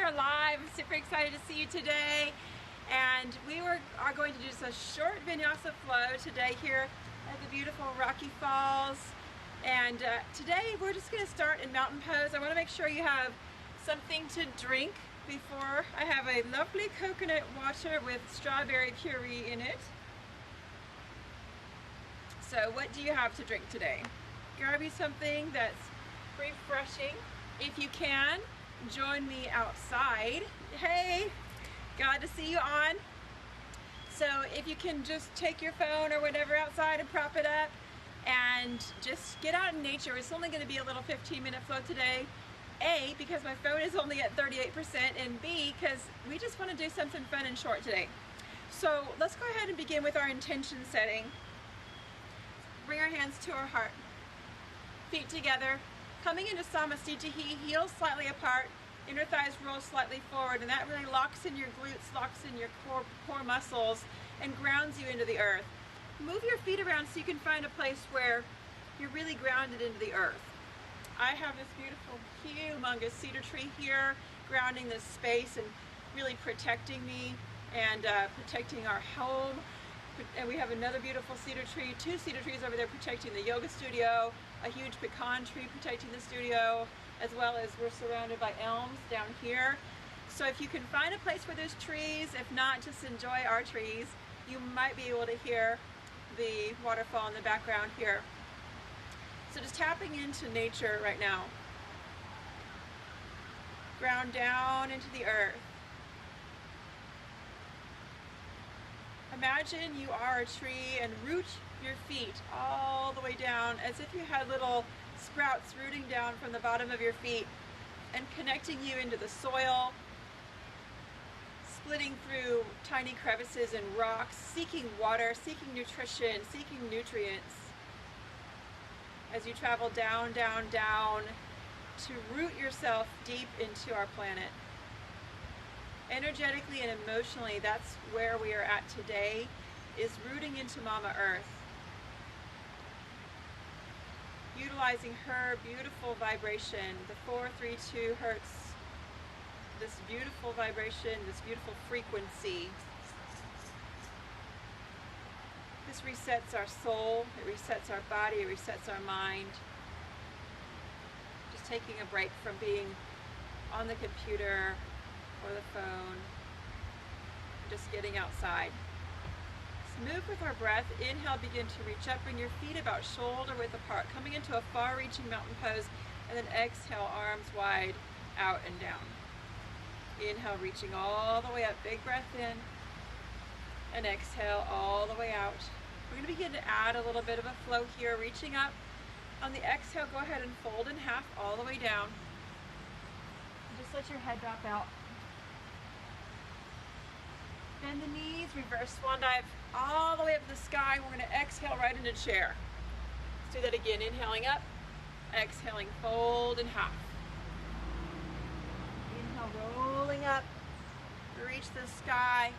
are live. I'm super excited to see you today. And we are going to do just a short Vinyasa flow today here at the beautiful Rocky Falls. And today we're just going to start in mountain pose. I want to make sure you have something to drink before. I have a lovely coconut water with strawberry puree in it. So what do you have to drink today? Grab you something that's refreshing. If you can, join me outside. Hey, glad to see you on. So if you can just take your phone or whatever outside and prop it up and just get out in nature. It's only going to be a little 15-minute flow today. A, because my phone is only at 38%, and B, because we just want to do something fun and short today. So let's go ahead and begin with our intention setting. Bring our hands to our heart. Feet together. Coming into Samasthiti, heels slightly apart, inner thighs roll slightly forward, and that really locks in your glutes, locks in your core muscles, and grounds you into the earth. Move your feet around so you can find a place where you're really grounded into the earth. I have this beautiful, humongous cedar tree here, grounding this space and really protecting me and protecting our home. And we have another beautiful cedar tree, two cedar trees over there protecting the yoga studio, a huge pecan tree protecting the studio, as well as we're surrounded by elms down here. So if you can find a place where there's trees, if not, just enjoy our trees, you might be able to hear the waterfall in the background here. So just tapping into nature right now. Ground down into the earth. Imagine you are a tree and root your feet all the way down as if you had little sprouts rooting down from the bottom of your feet and connecting you into the soil, splitting through tiny crevices and rocks, seeking water, seeking nutrition, seeking nutrients as you travel down, down, down to root yourself deep into our planet. Energetically and emotionally, that's where we are at today, is rooting into Mama Earth. Utilizing her beautiful vibration, the 432 hertz, this beautiful vibration, this beautiful frequency. This resets our soul, it resets our body, it resets our mind. Just taking a break from being on the computer or the phone, just getting outside. Just move with our breath. Inhale, begin to reach up, bring your feet about shoulder width apart, coming into a far-reaching mountain pose, and then exhale, arms wide, out and down. Inhale, reaching all the way up, big breath in, and exhale all the way out. We're going to begin to add a little bit of a flow here, reaching up. On the exhale, go ahead and fold in half all the way down. Just let your head drop out. Bend the knees, reverse swan dive all the way up to the sky. We're going to exhale right into chair. Let's do that again. Inhaling up, exhaling, fold in half. Inhale, rolling up, reach the sky.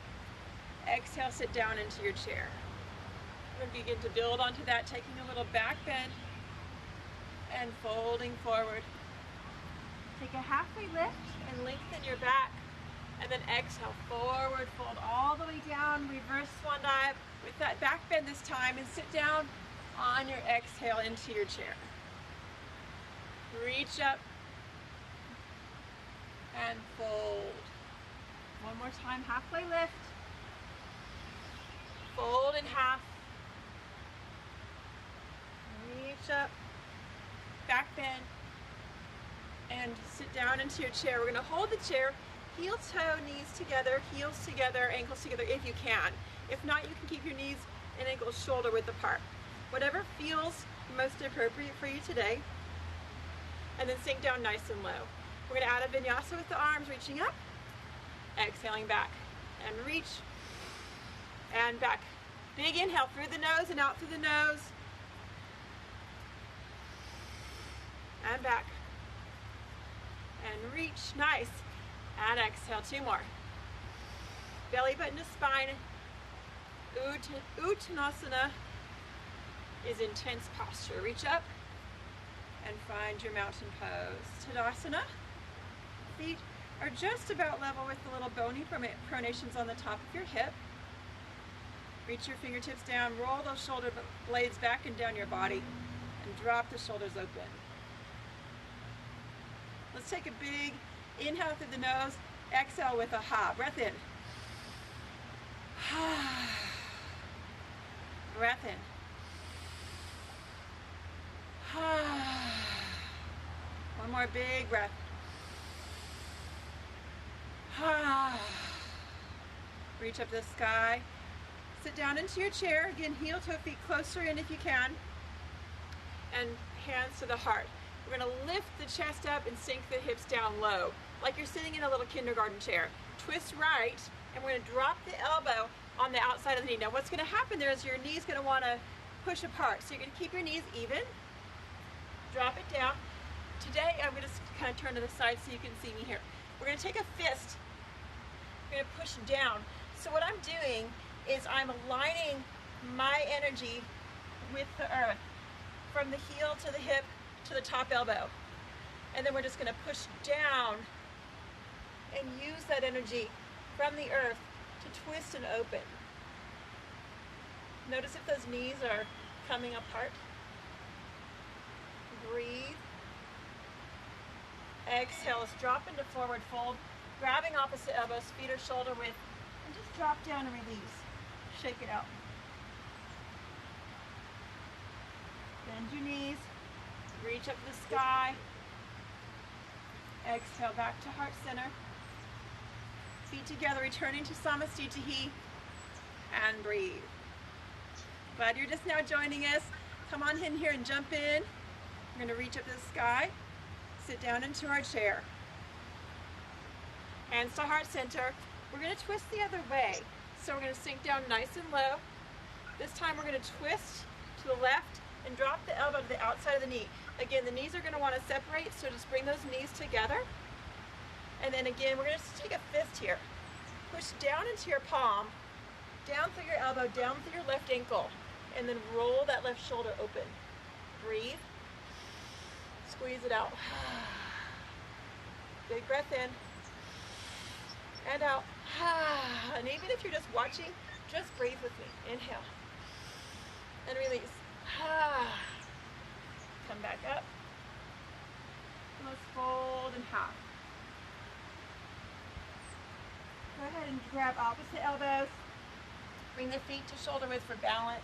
Exhale, sit down into your chair. We're going to begin to build onto that, taking a little back bend and folding forward. Take a halfway lift and lengthen your back. And then exhale, forward fold all the way down, reverse swan dive with that back bend this time, and sit down on your exhale into your chair. Reach up and fold. One more time, halfway lift. Fold in half. Reach up, back bend, and sit down into your chair. We're going to hold the chair. Heel toe, knees together, heels together, ankles together if you can. If not, you can keep your knees and ankles shoulder width apart. Whatever feels most appropriate for you today. And then sink down nice and low. We're going to add a Vinyasa with the arms reaching up, exhaling back, and reach, and back. Big inhale through the nose and out through the nose. And back. And reach, nice. And exhale, two more. Belly button to spine. Uttanasana is intense posture. Reach up and find your mountain pose. Tadasana, feet are just about level with the little bony pronations on the top of your hip. Reach your fingertips down, roll those shoulder blades back and down your body, and drop the shoulders open. Let's take a big inhale through the nose, exhale with a ha. Breath in. Breath in. One more big breath. Reach up to the sky. Sit down into your chair. Again, heel toe feet closer in if you can. And hands to the heart. We're going to lift the chest up and sink the hips down low, like you're sitting in a little kindergarten chair. Twist right, and we're going to drop the elbow on the outside of the knee. Now what's going to happen there is your knee's going to want to push apart. So you're going to keep your knees even. Drop it down. Today I'm going to kind of turn to the side so you can see me here. We're going to take a fist. We're going to push down. So what I'm doing is I'm aligning my energy with the earth from the heel to the hip to the top elbow. And then we're just going to push down and use that energy from the earth to twist and open. Notice if those knees are coming apart. Breathe. Exhale, let's drop into forward fold, grabbing opposite elbows, feet are shoulder width, and just drop down and release. Shake it out. Bend your knees, reach up to the sky. Exhale, back to heart center. Feet together, returning to Samastitihi, and breathe. Glad you're just now joining us. Come on in here and jump in. We're going to reach up to the sky. Sit down into our chair. Hands to heart center. We're going to twist the other way. So we're going to sink down nice and low. This time we're going to twist to the left and drop the elbow to the outside of the knee. Again, the knees are going to want to separate, so just bring those knees together. And then again, we're going to take a fist here. Push down into your palm, down through your elbow, down through your left ankle, and then roll that left shoulder open. Breathe. Squeeze it out. Big breath in and out. And even if you're just watching, just breathe with me. Inhale and release. Come back up. And let's fold in half. Go ahead and grab opposite elbows. Bring the feet to shoulder width for balance.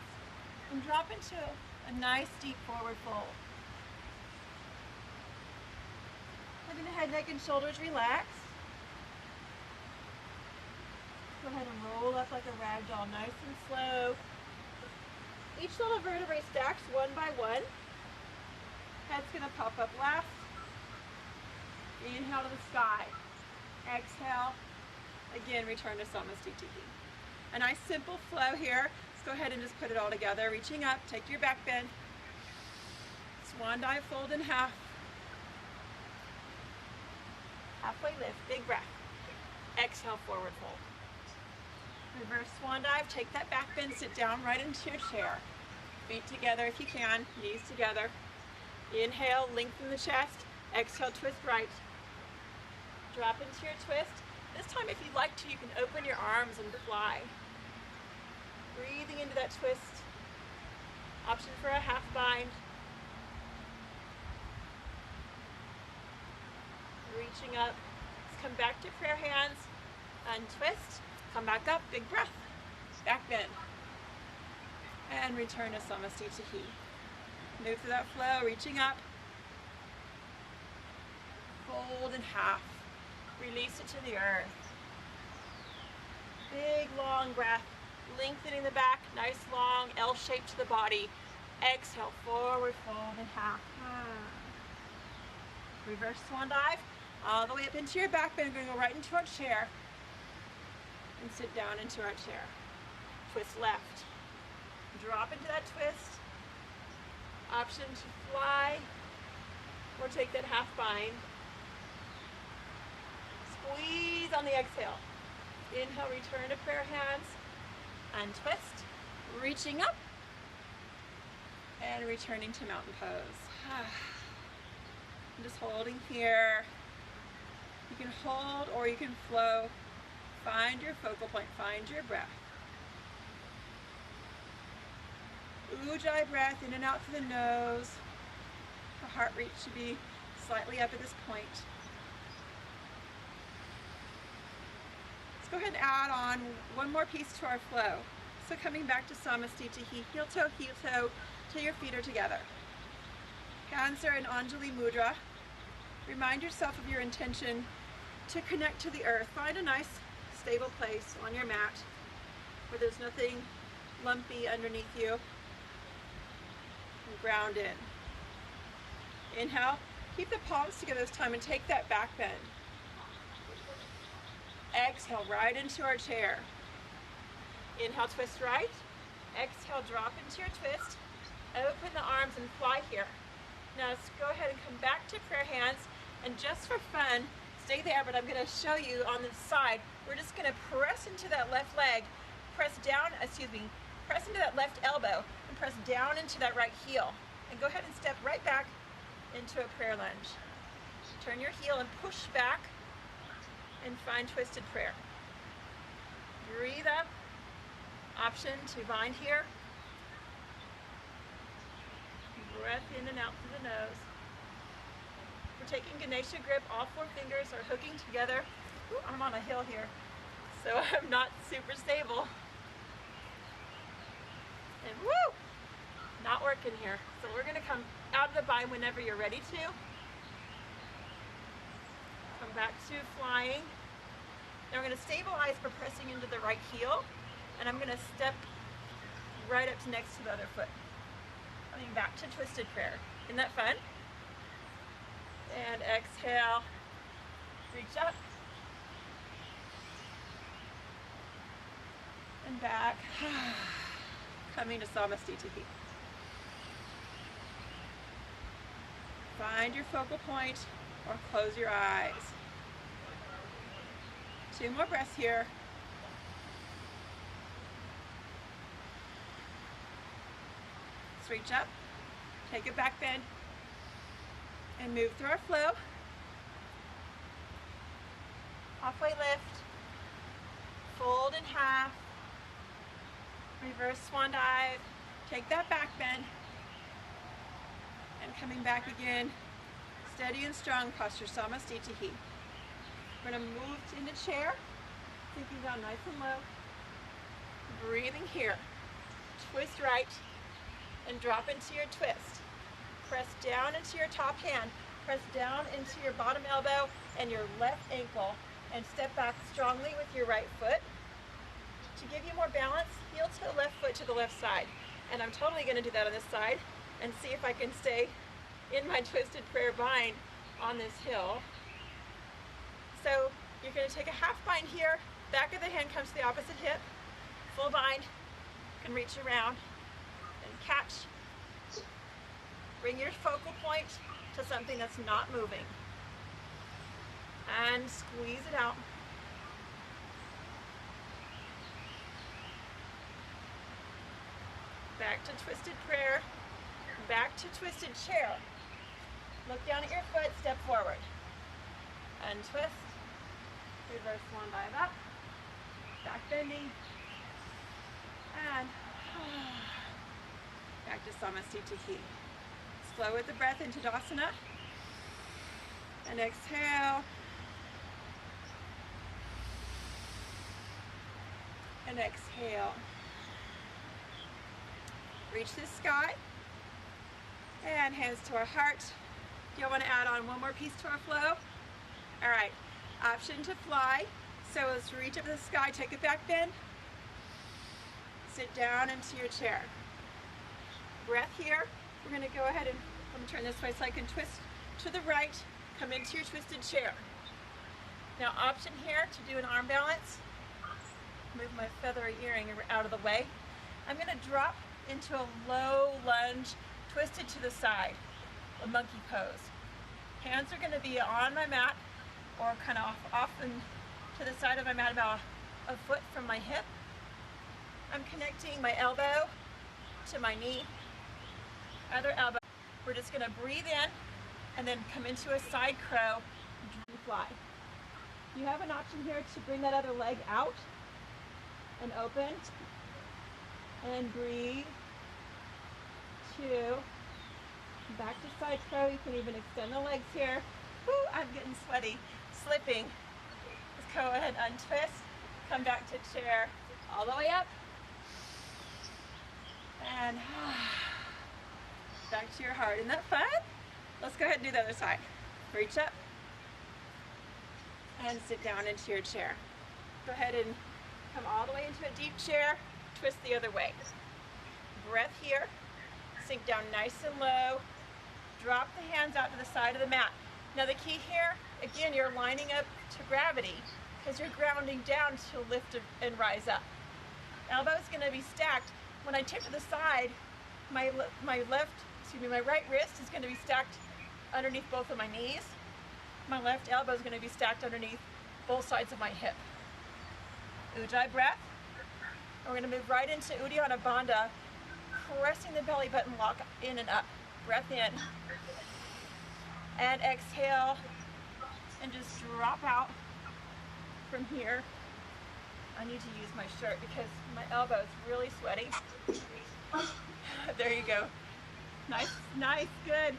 And drop into a nice deep forward fold. Letting the head, neck, and shoulders relax. Go ahead and roll up like a rag doll, nice and slow. Each little vertebrae stacks one by one. Head's gonna pop up last. Inhale to the sky. Exhale. Again, return to Samastitihi. A nice simple flow here. Let's go ahead and just put it all together. Reaching up, take your back bend. Swan dive, fold in half. Halfway lift, big breath. Exhale, forward fold. Reverse swan dive, take that back bend, sit down right into your chair. Feet together if you can, knees together. Inhale, lengthen the chest. Exhale, twist right. Drop into your twist. This time, if you'd like to, you can open your arms and fly. Breathing into that twist. Option for a half bind. Reaching up. Let's come back to prayer hands. Untwist. Come back up. Big breath. Back bend. And return to Samastitihi. Move through that flow. Reaching up. Fold in half. Release it to the earth. Big long breath. Lengthening the back. Nice long L shape to the body. Exhale. Forward fold in half. Reverse swan dive. All the way up into your back bend. We're going to go right into our chair. And sit down into our chair. Twist left. Drop into that twist. Option to fly. Or take that half bind. Squeeze on the exhale. Inhale, return to prayer hands. Untwist. Reaching up. And returning to mountain pose. I'm just holding here. You can hold or you can flow. Find your focal point, find your breath. Ujjayi breath in and out through the nose. The heart rate should be slightly up at this point. Let's go ahead and add on one more piece to our flow. So coming back to Samastiti, heel toe, till your feet are together. Hands are in Anjali Mudra. Remind yourself of your intention to connect to the earth. Find a nice stable place on your mat where there's nothing lumpy underneath you. And ground in. Inhale, keep the palms together this time and take that back bend. Exhale, right into our chair. Inhale, twist right. Exhale, drop into your twist. Open the arms and fly here. Now let's go ahead and come back to prayer hands, and just for fun, stay there, but I'm going to show you on the side. We're just going to press into that left leg, press into that left elbow, and press down into that right heel. And go ahead and step right back into a prayer lunge. Turn your heel and push back and find twisted prayer. Breathe up. Option to bind here. Breath in and out through the nose. We're taking Ganesha grip. All four fingers are hooking together. Ooh, I'm on a hill here, so I'm not super stable. And woo! Not working here. So we're going to come out of the bind whenever you're ready to. Come back to flying. Now we're going to stabilize by pressing into the right heel, and I'm going to step right up to next to the other foot. Coming back to twisted prayer. Isn't that fun? And exhale, reach up and back. Coming to Samastiti. Find your focal point or close your eyes. 2 more breaths here. Let's reach up, take a back bend, and move through our flow. Halfway lift, fold in half, reverse swan dive, take that back bend, and coming back again, steady and strong posture, Samastiti. We're going to move into chair, sinking down nice and low, breathing here, twist right, and drop into your twist. Press down into your top hand, press down into your bottom elbow and your left ankle, and step back strongly with your right foot. To give you more balance, heel to the left foot to the left side. And I'm totally going to do that on this side and see if I can stay in my twisted prayer bind on this hill. So you're going to take a half bind here, back of the hand comes to the opposite hip, full bind, and reach around and catch. Bring your focal point to something that's not moving. And squeeze it out. Back to twisted prayer, back to twisted chair. Look down at your foot, step forward. Untwist, reverse swan dive up, back bending, and back to Samastiti. Flow with the breath into Tadasana, and exhale, and exhale. Reach the sky, and hands to our heart. Do you want to add on one more piece to our flow? All right, option to fly. So let's reach up to the sky, take a back bend, sit down into your chair. Breath here. We're going to go ahead and let me turn this way so I can twist to the right, come into your twisted chair. Now option here to do an arm balance. Move my feathery earring out of the way. I'm going to drop into a low lunge, twisted to the side, a monkey pose. Hands are going to be on my mat or kind of off and to the side of my mat about a foot from my hip. I'm connecting my elbow to my knee, other elbow. We're just going to breathe in and then come into a side crow and fly. You have an option here to bring that other leg out and open and breathe. 2. Back to side crow. You can even extend the legs here. Woo, I'm getting sweaty, slipping. Let's go ahead, untwist. Come back to chair, all the way up. And back to your heart. Isn't that fun? Let's go ahead and do the other side. Reach up and sit down into your chair. Go ahead and come all the way into a deep chair. Twist the other way. Breath here. Sink down nice and low. Drop the hands out to the side of the mat. Now the key here, again, you're lining up to gravity because you're grounding down to lift and rise up. Elbow's going to be stacked. When I tip to the side, my right wrist is going to be stacked underneath both of my knees. My left elbow is going to be stacked underneath both sides of my hip. Ujjayi breath. And we're going to move right into Uddiyana Bandha, pressing the belly button, lock in and up. Breath in. And exhale. And just drop out from here. I need to use my shirt because my elbow is really sweaty. There you go. Nice, nice, good.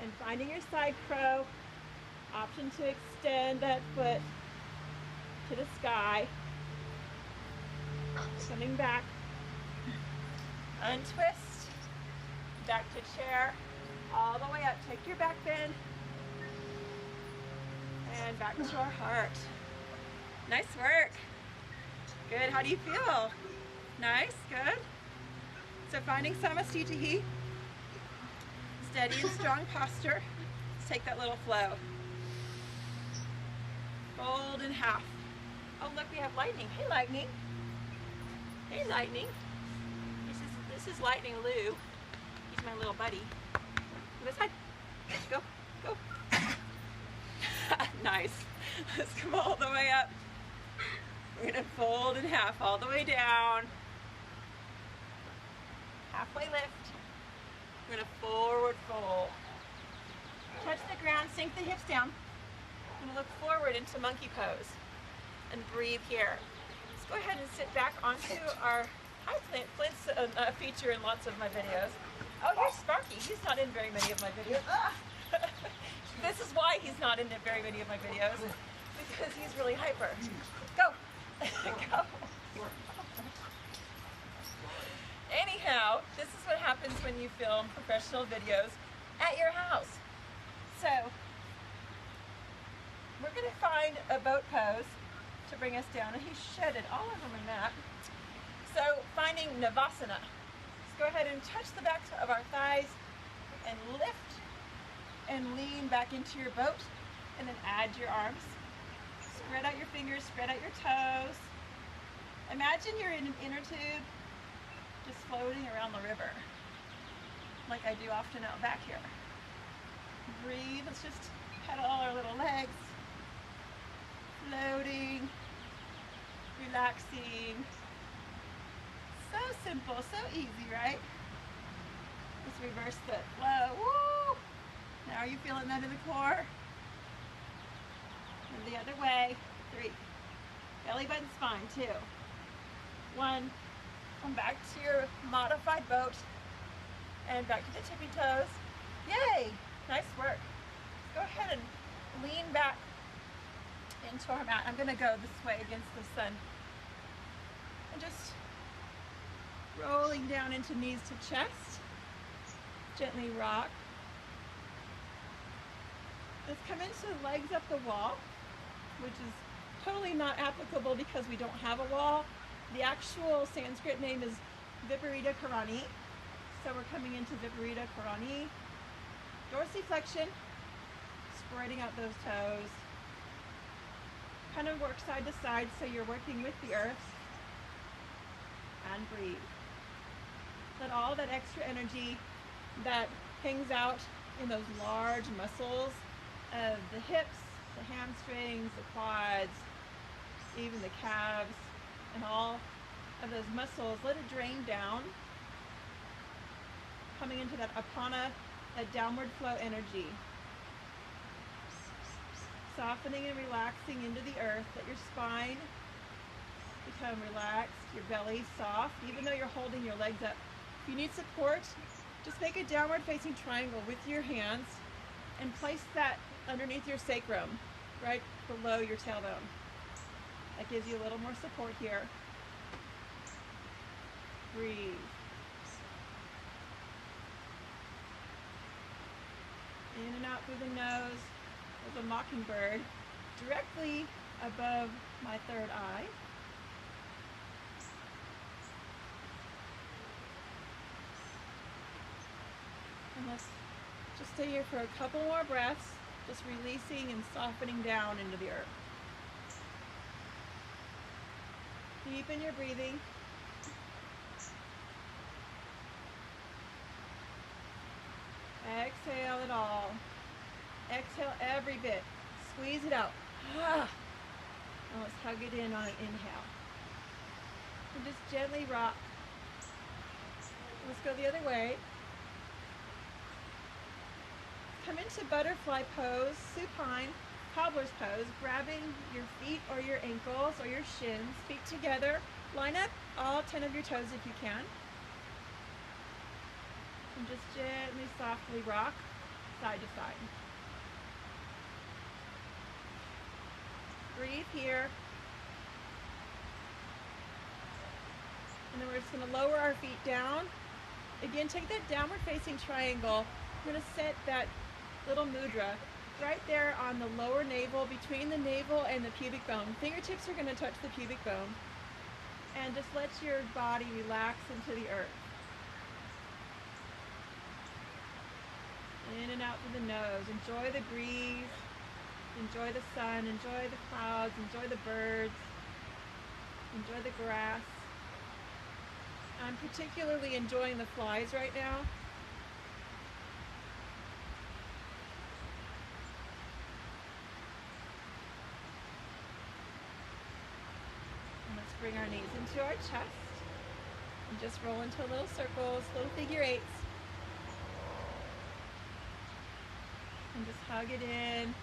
And finding your side crow. Option to extend that foot to the sky. Coming back. Untwist. Back to chair. All the way up. Take your back bend. And back to our heart. Nice work. Good. How do you feel? Nice. Good. So finding Samasthiti. Steady and strong posture. Let's take that little flow. Fold in half. Oh, look, we have lightning. Hey, lightning. Hey, lightning. This is Lightning Lou. He's my little buddy. This side. Go. Go. Nice. Let's come all the way up. We're going to fold in half all the way down. Halfway lift. We're going to forward fold. Touch the ground, sink the hips down. We're going to look forward into monkey pose. And breathe here. Let's go ahead and sit back onto our high plank. Flint's a feature in lots of my videos. Oh, here's Sparky. He's not in very many of my videos. This is why he's not in very many of my videos. Because he's really hyper. Go. Go. Anyhow, this is what happens when you film professional videos at your house. So, we're going to find a boat pose to bring us down, and he shedded all over my mat. So, finding Navasana. Let's go ahead and touch the backs of our thighs and lift and lean back into your boat, and then add your arms. Spread out your fingers, spread out your toes. Imagine you're in an inner tube, just floating around the river, like I do often out back here. Breathe, let's just pedal our little legs. Floating, relaxing. So simple, so easy, right? Let's reverse the flow. Woo! Now are you feeling that in the core? And the other way. 3. Belly button spine. 2. 1. Come back to your modified boat. And back to the tippy toes. Yay! Nice work. Go ahead and lean back into our mat. I'm going to go this way against the sun. And just rolling down into knees to chest. Gently rock. Let's come into legs up the wall, which is totally not applicable because we don't have a wall. The actual Sanskrit name is Viparita Karani. So we're coming into Viparita Karani. Dorsiflexion, spreading out those toes. Kind of work side to side so you're working with the earth. And breathe. Let all that extra energy that hangs out in those large muscles of the hips, the hamstrings, the quads, even the calves, and all of those muscles, let it drain down, coming into that apana, that downward flow energy. softening and relaxing into the earth. Let your spine become relaxed, your belly soft, even though you're holding your legs up. If you need support, just make a downward facing triangle with your hands and place that underneath your sacrum, right below your tailbone. That gives you a little more support here. Breathe. In and out through the nose. There's a mockingbird directly above my third eye. And let's just stay here for a couple more breaths, just releasing and softening down into the earth. Deepen your breathing. Exhale it all. Exhale every bit. Squeeze it out. And let's hug it in on an inhale. And just gently rock. Let's go the other way. Come into butterfly pose, supine, cobbler's pose, grabbing your feet or your ankles or your shins, feet together. Line up all 10 of your toes if you can. And just gently, softly rock side to side. Breathe here. And then we're just going to lower our feet down. Again, take that downward facing triangle. We're going to set that little mudra right there on the lower navel, between the navel and the pubic bone. Fingertips are going to touch the pubic bone. And just let your body relax into the earth. In and out through the nose. Enjoy the breeze. Enjoy the sun. Enjoy the clouds. Enjoy the birds. Enjoy the grass. I'm particularly enjoying the flies right now. And let's bring our knees into our chest. And just roll into little circles, little figure eights. And just hug it in.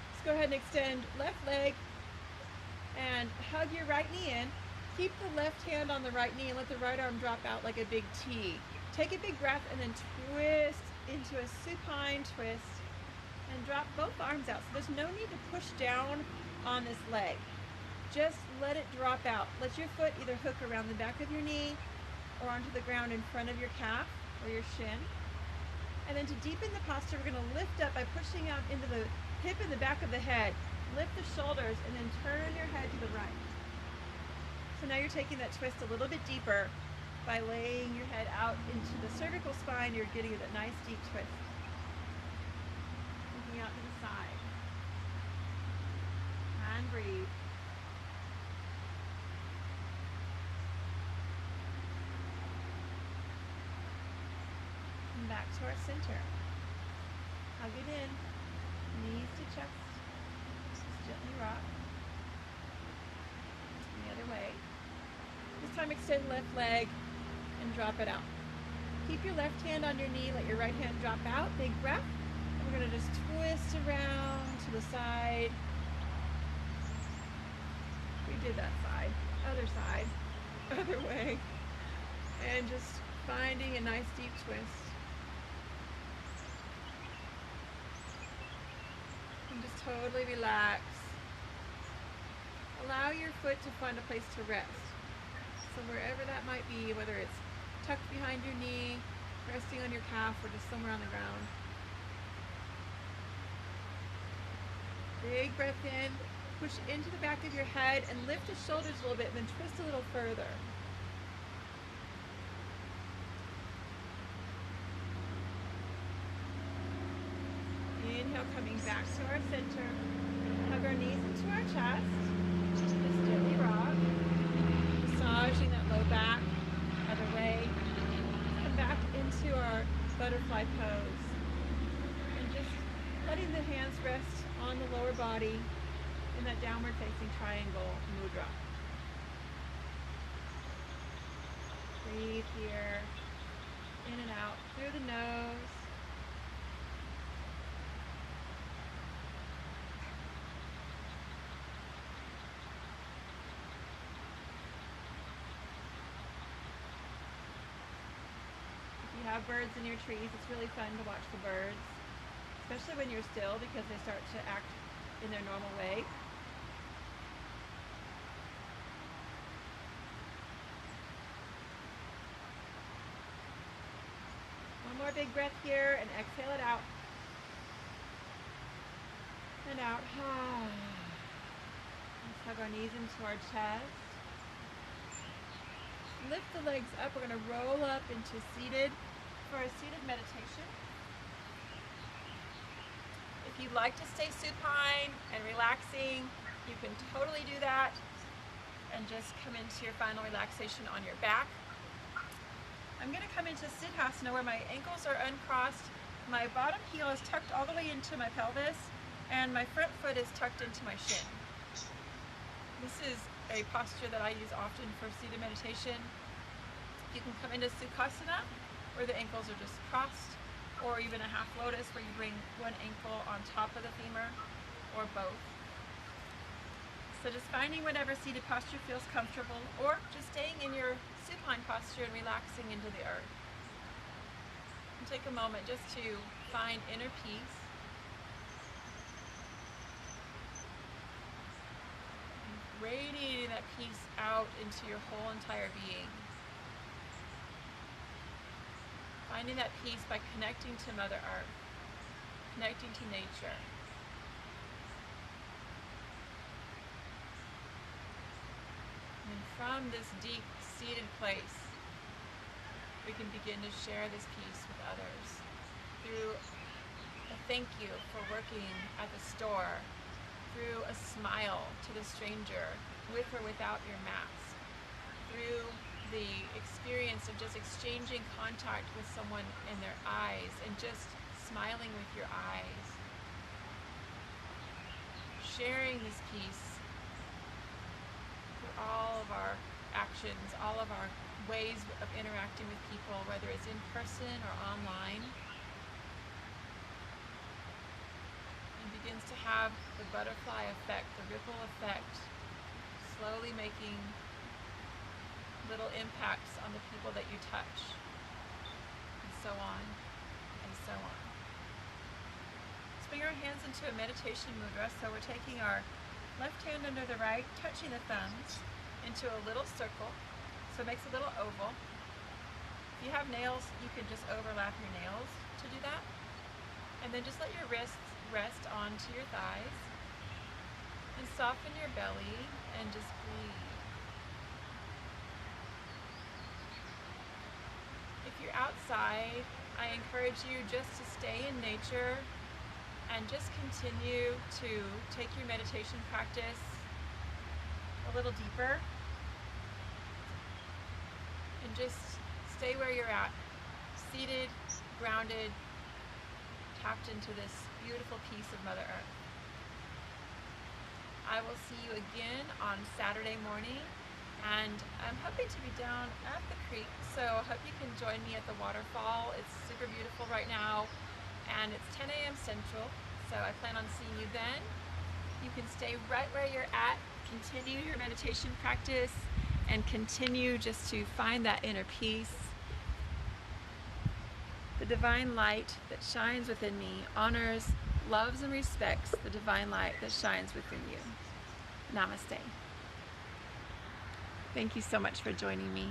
Let's go ahead and extend left leg and hug your right knee in. Keep the left hand on the right knee and let the right arm drop out like a big T. Take a big breath and then twist into a supine twist and drop both arms out. So there's no need to push down on this leg. Just let it drop out. Let your foot either hook around the back of your knee or onto the ground in front of your calf or your shin. And then to deepen the posture, we're going to lift up by pushing out into the hip and the back of the head. Lift the shoulders and then turn your head to the right. So now you're taking that twist a little bit deeper by laying your head out into the cervical spine. You're getting that nice deep twist. Looking out to the side. And breathe. And back to our center. Hug it in. Knees to chest. Just gently rock. And the other way. This time extend left leg and drop it out. Keep your left hand on your knee. Let your right hand drop out. Big breath. And we're going to just twist around to the side. We did that side. Other side. Other way. And just finding a nice deep twist. And just totally relax. Allow your foot to find a place to rest. So wherever that might be, whether it's tucked behind your knee, resting on your calf, or just somewhere on the ground. Big breath in, push into the back of your head and lift the shoulders a little bit, and then twist a little further. Inhale, coming back to our center. Hug our knees into our chest. Just gently rock. Massaging that low back. Other way. Come back into our butterfly pose. And just letting the hands rest on the lower body in that downward facing triangle mudra. Breathe here. In and out through the nose. have birds in your trees, it's really fun to watch the birds, especially when you're still, because they start to act in their normal way. One more big breath here and exhale it out. And out. Let's hug our knees into our chest. Lift the legs up. We're going to roll up into seated for a seated meditation. If you'd like to stay supine and relaxing, you can totally do that and just come into your final relaxation on your back. I'm going to come into Siddhasana where my ankles are uncrossed, my bottom heel is tucked all the way into my pelvis, and my front foot is tucked into my shin. This is a posture that I use often for seated meditation. You can come into Sukhasana where the ankles are just crossed, or even a half lotus where you bring one ankle on top of the femur, or both. So just finding whatever seated posture feels comfortable, or just staying in your supine posture and relaxing into the earth. And take a moment just to find inner peace. And radiating that peace out into your whole entire being. Finding that peace by connecting to Mother Earth, connecting to nature. And from this deep seated place, we can begin to share this peace with others through a thank you for working at the store, through a smile to the stranger with or without your mask, through the experience of just exchanging contact with someone in their eyes and just smiling with your eyes. Sharing this peace through all of our actions, all of our ways of interacting with people, whether it's in person or online. And begins to have the butterfly effect, the ripple effect, slowly making little impacts on the people that you touch, and so on, and so on. Let's bring our hands into a meditation mudra. So we're taking our left hand under the right, touching the thumbs into a little circle, so it makes a little oval. If you have nails, you can just overlap your nails to do that. And then just let your wrists rest onto your thighs, and soften your belly, and just breathe. If you're outside, I encourage you just to stay in nature and just continue to take your meditation practice a little deeper, and just stay where you're at, seated, grounded, tapped into this beautiful piece of Mother Earth. I will see you again on Saturday morning, and I'm hoping to be down at the creek, so I hope you can join me at the waterfall. It's super beautiful right now, and it's 10 a.m. Central, so I plan on seeing you then. You can stay right where you're at, continue your meditation practice, and continue just to find that inner peace. The divine light that shines within me honors, loves, and respects the divine light that shines within you. Namaste. Thank you so much for joining me.